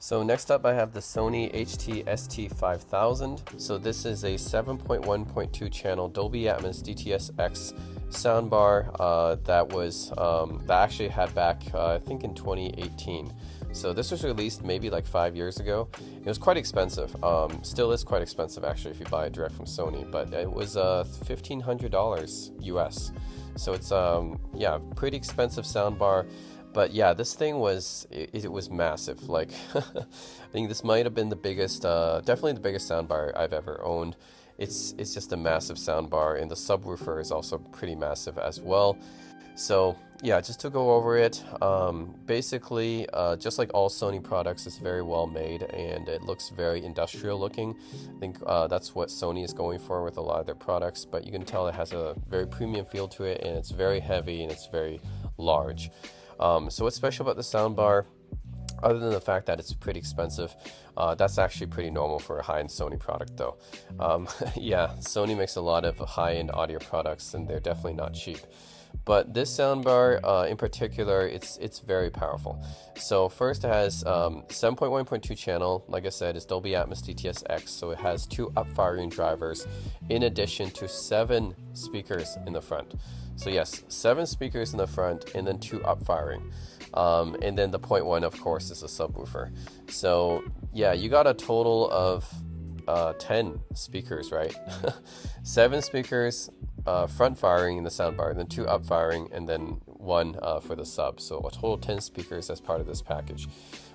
So next up I have the Sony HT-ST5000. So this is a 7.1.2 channel Dolby Atmos DTS-X soundbar that actually had back I think in 2018. So this was released maybe like 5 years ago. It was quite expensive. Still is quite expensive actually if you buy it direct from Sony, but it was $1,500 US. So it's yeah, pretty expensive soundbar. But yeah, this thing was it was massive. Like I think this might have been the biggest, definitely the biggest soundbar I've ever owned. It's just a massive soundbar, and the subwoofer is also pretty massive as well. So yeah, just to go over it, basically, just like all Sony products, it's very well made and it looks very industrial looking. I think that's what Sony is going for with a lot of their products, but you can tell it has a very premium feel to it, and it's very heavy and it's very large. So what's special about the soundbar, other than the fact that it's pretty expensive, that's actually pretty normal for a high-end Sony product though. Yeah, Sony makes a lot of high-end audio products and they're definitely not cheap. But this soundbar in particular, it's very powerful. So first it has 7.1.2 channel, like I said, it's Dolby Atmos DTS-X, so it has 2 up-firing drivers in addition to 7 speakers in the front. So yes, 7 speakers in the front and then 2 up-firing. And then the point 1, of course, is a subwoofer. So yeah, you got a total of 10 speakers, right? 7 speakers, front firing in the soundbar, and then 2 up firing, and then 1 for the sub. So a total 10 speakers as part of this package,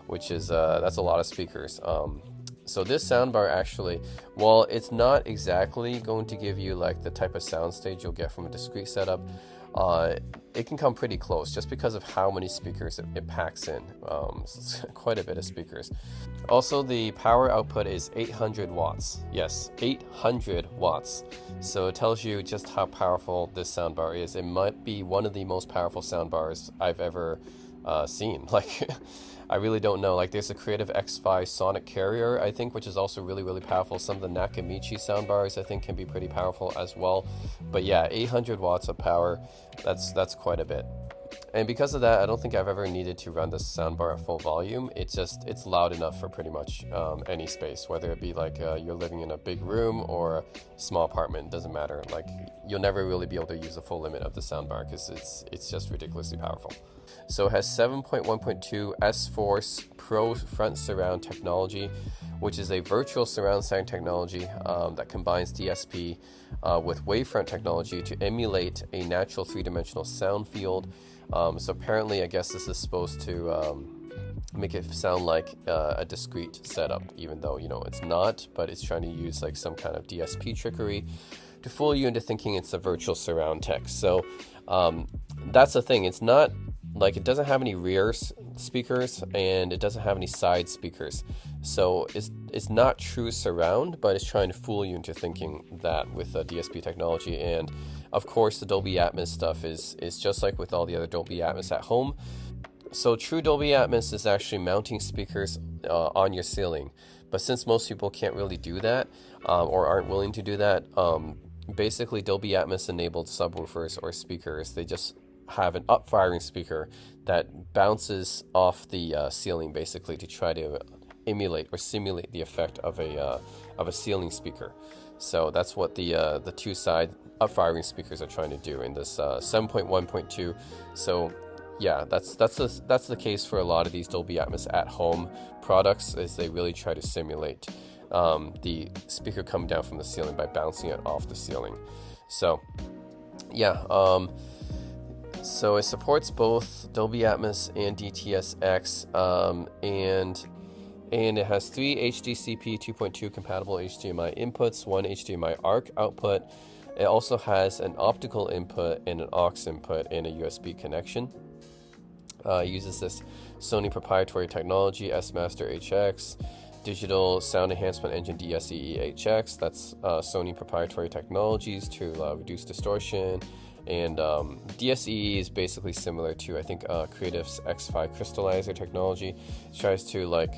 which is that's a lot of speakers. So this soundbar actually, while it's not exactly going to give you like the type of soundstage you'll get from a discrete setup, it can come pretty close just because of how many speakers it packs in. So it's quite a bit of speakers. Also, the power output is 800 watts. Yes, 800 watts. So it tells you just how powerful this soundbar is. It might be one of the most powerful soundbars I've ever seen. Like, I really don't know. Like, there's a Creative X5 Sonic Carrier, I think, which is also really, really powerful. Some of the Nakamichi soundbars, I think, can be pretty powerful as well. But yeah, 800 watts of power, that's quite a bit. And because of that, I don't think I've ever needed to run this soundbar at full volume. It's loud enough for pretty much any space, whether it be like you're living in a big room or a small apartment, it doesn't matter. Like, you'll never really be able to use the full limit of the soundbar because it's just ridiculously powerful. So it has 7.1.2 S-Force Pro front surround technology, which is a virtual surround sound technology that combines DSP with wavefront technology to emulate a natural 3-dimensional sound field. So apparently, I guess this is supposed to make it sound like a discrete setup, even though, you know, it's not, but it's trying to use like some kind of DSP trickery to fool you into thinking it's a virtual surround tech. So that's the thing. It's not like, it doesn't have any rear speakers and it doesn't have any side speakers. So it's not true surround, but it's trying to fool you into thinking that with DSP technology. And of course, the Dolby Atmos stuff is just like with all the other Dolby Atmos at home. So true Dolby Atmos is actually mounting speakers on your ceiling. But since most people can't really do that or aren't willing to do that, basically Dolby Atmos enabled subwoofers or speakers, they just have an up-firing speaker that bounces off the ceiling basically to try to emulate or simulate the effect of a ceiling speaker. So that's what the 2 side up-firing speakers are trying to do in this 7.1.2. So yeah, that's the case for a lot of these Dolby Atmos at home products, is they really try to simulate the speaker coming down from the ceiling by bouncing it off the ceiling. So yeah, so it supports both Dolby Atmos and DTS-X, and it has 3 HDCP 2.2 compatible HDMI inputs, 1 HDMI ARC output. It also has an optical input and an aux input and a USB connection. It uses this Sony proprietary technology, S-Master HX, digital sound enhancement engine DSE-HX. That's Sony proprietary technologies to reduce distortion. And DSE is basically similar to, I think, Creative's X5 crystallizer technology. It tries to, like,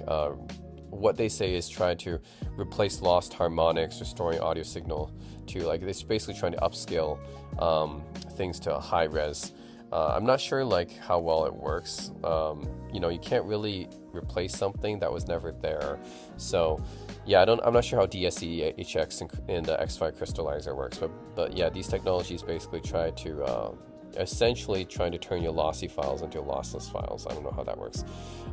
what they say is try to replace lost harmonics, restoring audio signal to, like, it's basically trying to upscale things to a high res I'm not sure like how well it works. You know, you can't really replace something that was never there. So yeah, I'm not sure how DSE, HX, and the X5 crystallizer works, but yeah, these technologies basically try to essentially trying to turn your lossy files into lossless files. I don't know how that works.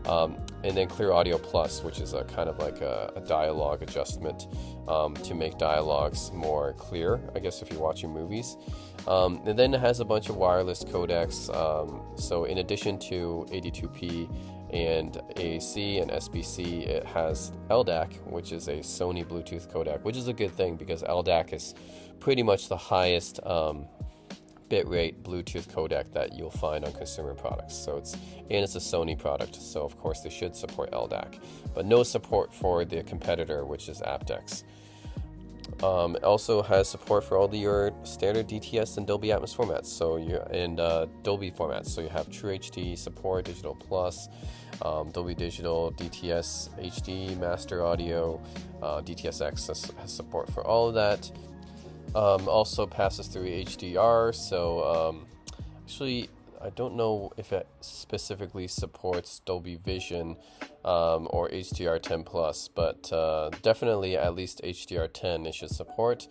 And then Clear Audio Plus, which is a kind of like a dialogue adjustment to make dialogues more clear, I guess, if you're watching movies. And then it has a bunch of wireless codecs. So in addition to 82p and AAC and SBC, it has LDAC, which is a Sony Bluetooth codec, which is a good thing because LDAC is pretty much the highest bitrate Bluetooth codec that you'll find on consumer products. So it's a Sony product, so of course they should support LDAC, but no support for the competitor, which is aptX. It also has support for all your standard DTS and Dolby Atmos formats, so Dolby formats. So you have True HD support, Digital Plus, Dolby Digital, DTS HD, Master Audio, DTS:X has support for all of that. Also passes through HDR, so actually I don't know if it specifically supports Dolby Vision or HDR10 Plus, but definitely at least HDR10 it should support.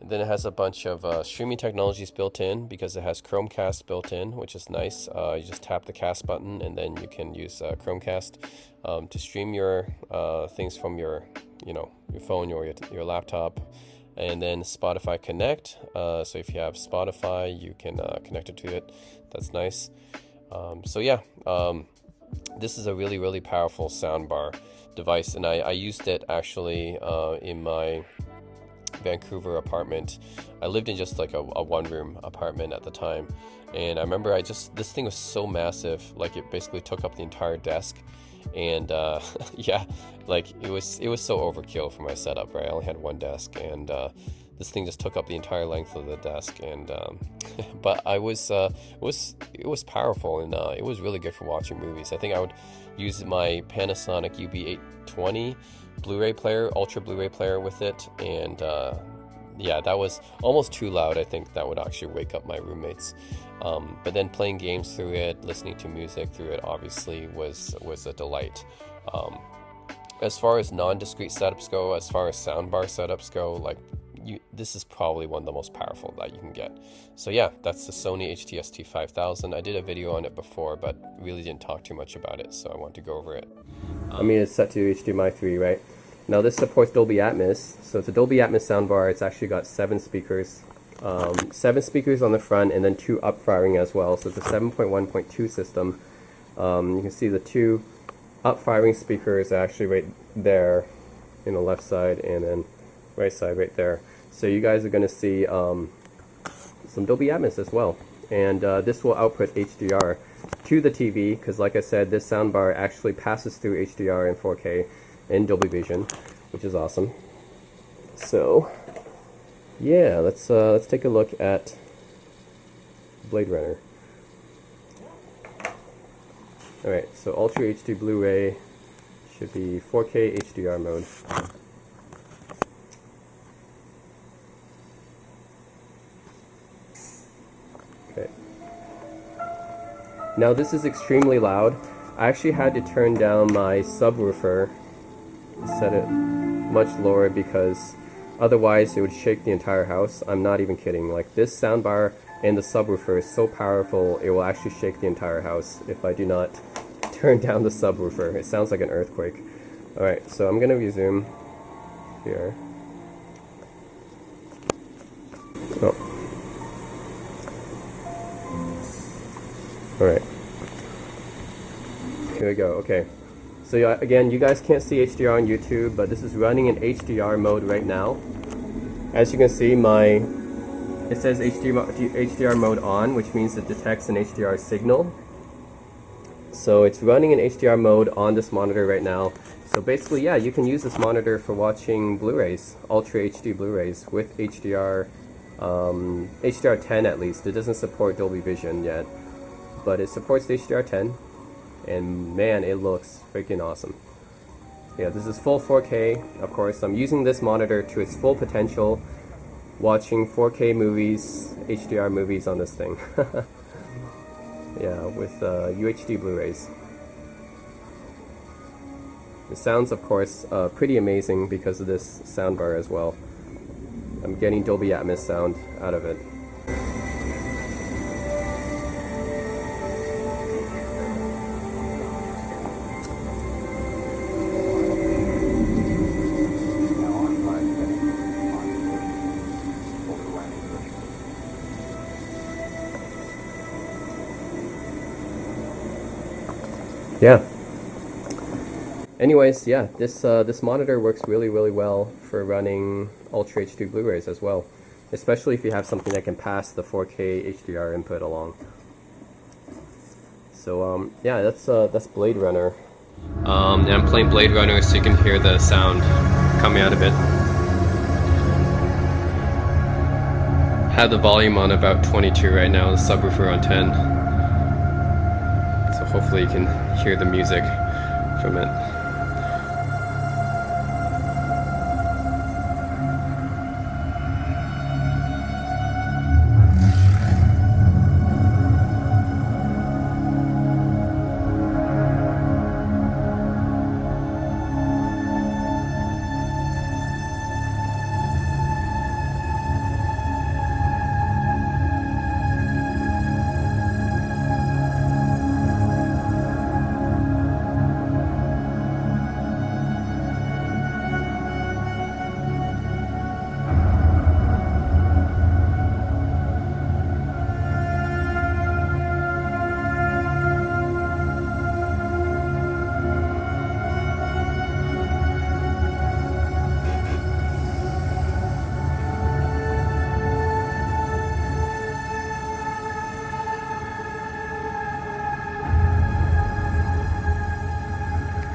And then it has a bunch of streaming technologies built in because it has Chromecast built in, which is nice. You just tap the cast button and then you can use Chromecast to stream your things from your phone or your laptop. And then Spotify Connect, so if you have Spotify, you can connect it to it. That's nice. So yeah, this is a really, really powerful soundbar device, and I used it actually in my Vancouver apartment. I lived in just like a one-room apartment at the time, and I remember this thing was so massive, like it basically took up the entire desk. And yeah, like it was so overkill for my setup, right? I only had one desk, and this thing just took up the entire length of the desk. And but it was powerful, and it was really good for watching movies. I think I would use my Panasonic UB820 Blu-ray player, Ultra Blu-ray player with it, and yeah, that was almost too loud. I think that would actually wake up my roommates. But then playing games through it, listening to music through it, obviously was a delight. As far as non-discrete setups go, as far as soundbar setups go, like this is probably one of the most powerful that you can get. So yeah, that's the Sony HT-ST5000. I did a video on it before, but really didn't talk too much about it, so I want to go over it. I mean, it's set to HDMI 3, right? Now this supports Dolby Atmos, so it's a Dolby Atmos soundbar. It's actually got 7 speakers. 7 speakers on the front and then 2 up-firing as well, so it's a 7.1.2 system. You can see the 2 up-firing speakers are actually right there in the left side and then right side right there. So you guys are going to see some Dolby Atmos as well, and this will output HDR to the TV, because like I said, this soundbar actually passes through HDR and 4K and Dolby Vision, which is awesome. So yeah, let's take a look at Blade Runner. Alright, so Ultra HD Blu-ray should be 4K HDR mode. Okay. Now this is extremely loud. I actually had to turn down my subwoofer, set it much lower, because otherwise it would shake the entire house. I'm not even kidding. Like, this soundbar and the subwoofer is so powerful it will actually shake the entire house if I do not turn down the subwoofer. It sounds like an earthquake. Alright, so I'm gonna resume here. Oh. Alright. Here we go. Okay. So yeah, again, you guys can't see HDR on YouTube, but this is running in HDR mode right now. As you can see, it says HDR mode on, which means it detects an HDR signal. So it's running in HDR mode on this monitor right now. So basically, yeah, you can use this monitor for watching Blu-rays, Ultra HD Blu-rays with HDR, HDR10 at least. It doesn't support Dolby Vision yet, but it supports HDR10. And man, it looks freaking awesome. Yeah, this is full 4K, of course. I'm using this monitor to its full potential, watching 4K movies, HDR movies on this thing. Yeah, with UHD Blu-rays. The sound's, of course, pretty amazing because of this soundbar as well. I'm getting Dolby Atmos sound out of it. Yeah. Anyways, yeah, this monitor works really well for running Ultra HD Blu-rays as well, especially if you have something that can pass the 4K HDR input along. So yeah, that's Blade Runner. And I'm playing Blade Runner so you can hear the sound coming out of it. Have the volume on about 22 right now, the subwoofer on 10. So hopefully you can hear the music from it.